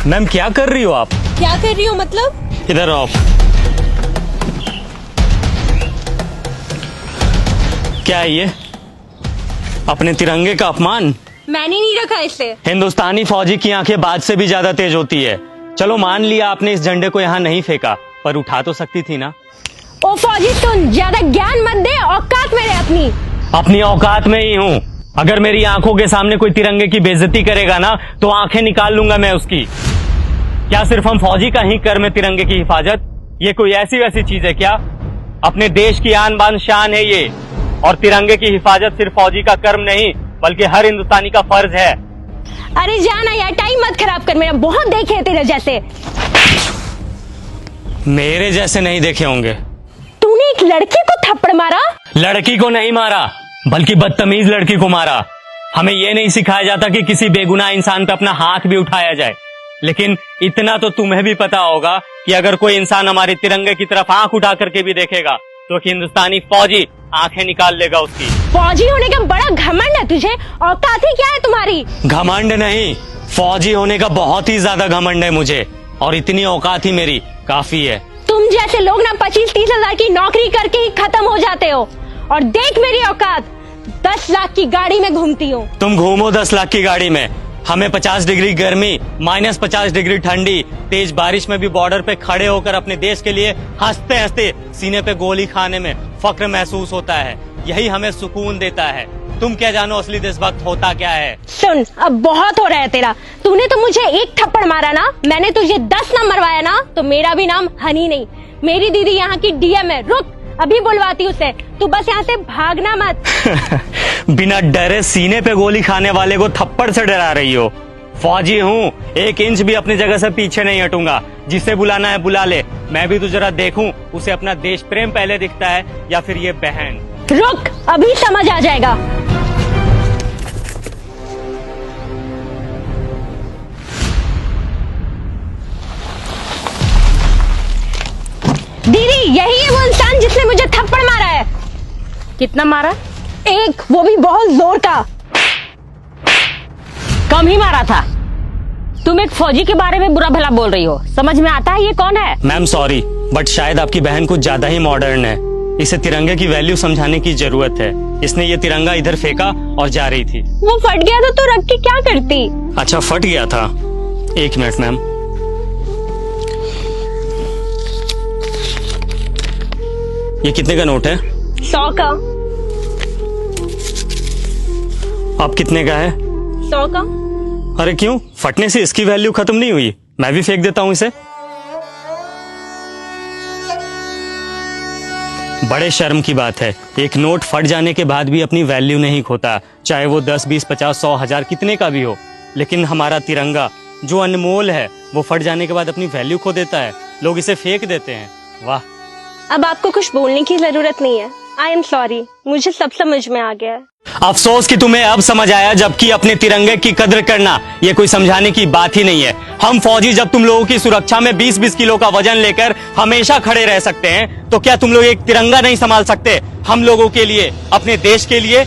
Ma'am क्या कर रही हो आप? क्या कर रही हो मतलब? इधर आओ। क्या है ये? अपने तिरंगे का अपमान। मैंने नहीं रखा इसे। हिंदुस्तानी फौजी की आंखें बाज से भी ज्यादा तेज होती है। चलो मान लिया आपने इस झंडे को यहाँ नहीं फेंका, पर उठा तो सकती थी ना। ओ फौजी सुन, ज्यादा ज्ञान मत दे, औकात में रह अपनी। अपनी औकात में ही हूँ। अगर मेरी आंखों के सामने कोई तिरंगे की बेइज्जती करेगा ना तो आंखें निकाल लूंगा मैं उसकी। क्या सिर्फ हम फौजी का ही कर्म है तिरंगे की हिफाजत? ये कोई ऐसी वैसी चीज है क्या? अपने देश की आन बान शान है ये, और तिरंगे की हिफाजत सिर्फ फौजी का कर्म नहीं बल्कि हर हिंदुस्तानी का फर्ज है। अरे जाना यार, टाइम मत खराब कर मेरा, बहुत देखे हैं तेरे जैसे। मेरे जैसे नहीं देखे होंगे। तूने एक लड़की को थप्पड़ मारा? लड़की को नहीं मारा, बल्कि बदतमीज लड़की को मारा। हमें यह नहीं सिखाया जाता कि किसी बेगुनाह इंसान पे अपना हाथ भी उठाया जाए, लेकिन इतना तो तुम्हें भी पता होगा कि अगर कोई इंसान हमारे तिरंगे की तरफ आंख उठा करके भी देखेगा तो हिंदुस्तानी फौजी आंखें निकाल लेगा उसकी। फौजी होने का बड़ा घमंड है तुझे, औकात ही क्या है तुम्हारी? घमंड नहीं, फौजी होने का बहुत ही ज्यादा घमंड है मुझे, और इतनी औकात ही मेरी काफी है। तुम जैसे लोग ना 25-30 हजार की नौकरी करके ही खत्म हो जाते हो, और देख मेरी औकात, 10 लाख की गाड़ी में घूमती हूँ। तुम घूमो 10 लाख की गाड़ी में, हमें 50 डिग्री गर्मी, -50 डिग्री ठंडी, तेज बारिश में भी बॉर्डर पे खड़े होकर अपने देश के लिए हंसते हंसते सीने पे गोली खाने में फक्र महसूस होता है। यही हमें सुकून देता है। तुम क्या जानो असली देशभक्त होता क्या है? सुन, अब बहुत हो रहा है तेरा। तूने तो मुझे एक थप्पड़ मारा ना, मैंने तुझे 10 ना मरवाया ना तो मेरा भी नाम हनी नहीं। मेरी दीदी यहाँ की डीएम है, रुक अभी बुलवाती उसे। तू बस यहाँ से भागना मत। बिना डरे सीने पे गोली खाने वाले को थप्पड़ से डरा रही हो? फौजी हूँ, 1 इंच भी अपनी जगह से पीछे नहीं हटूंगा। जिसे बुलाना है बुला ले, मैं भी तो जरा देखूं उसे अपना देश प्रेम पहले दिखता है या फिर ये बहन। रुक, अभी समझ आ जाएगा। दीदी, यही है वो इंसान जिसने मुझे थप्पड़ मारा है। कितना मारा? एक, वो भी बहुत जोर का। कम ही मारा था। तुम एक फौजी के बारे में बुरा भला बोल रही हो, समझ में आता है ये कौन है? मैम सॉरी, बट शायद आपकी बहन कुछ ज्यादा ही मॉडर्न है। इसे तिरंगे की वैल्यू समझाने की जरूरत है। इसने ये तिरंगा इधर फेंका और जा रही थी। वो फट गया तो तू रख के क्या करती? अच्छा फट गया था, 1 मिनट मैम। ये कितने का नोट है? 100 का। अब कितने का है? 100 का। अरे क्यों, फटने से इसकी वैल्यू खत्म नहीं हुई? मैं भी फेंक देता हूँ इसे। बड़े शर्म की बात है, एक नोट फट जाने के बाद भी अपनी वैल्यू नहीं खोता, चाहे वो 10, 20, 50, 100, 1000 कितने का भी हो। लेकिन हमारा तिरंगा जो अनमोल है वो फट जाने के बाद अपनी वैल्यू खो देता है। लोग इसे फेंक देते हैं। वाह। अब आपको कुछ बोलने की जरूरत नहीं है। आई एम सॉरी, मुझे सब समझ में आ गया है। अफसोस कि तुम्हें अब समझ आया, जबकि अपने तिरंगे की कद्र करना ये कोई समझाने की बात ही नहीं है। हम फौजी जब तुम लोगों की सुरक्षा में 20-20 किलो का वजन लेकर हमेशा खड़े रह सकते हैं, तो क्या तुम लोग एक तिरंगा नहीं संभाल सकते हम लोगों के लिए, अपने देश के लिए?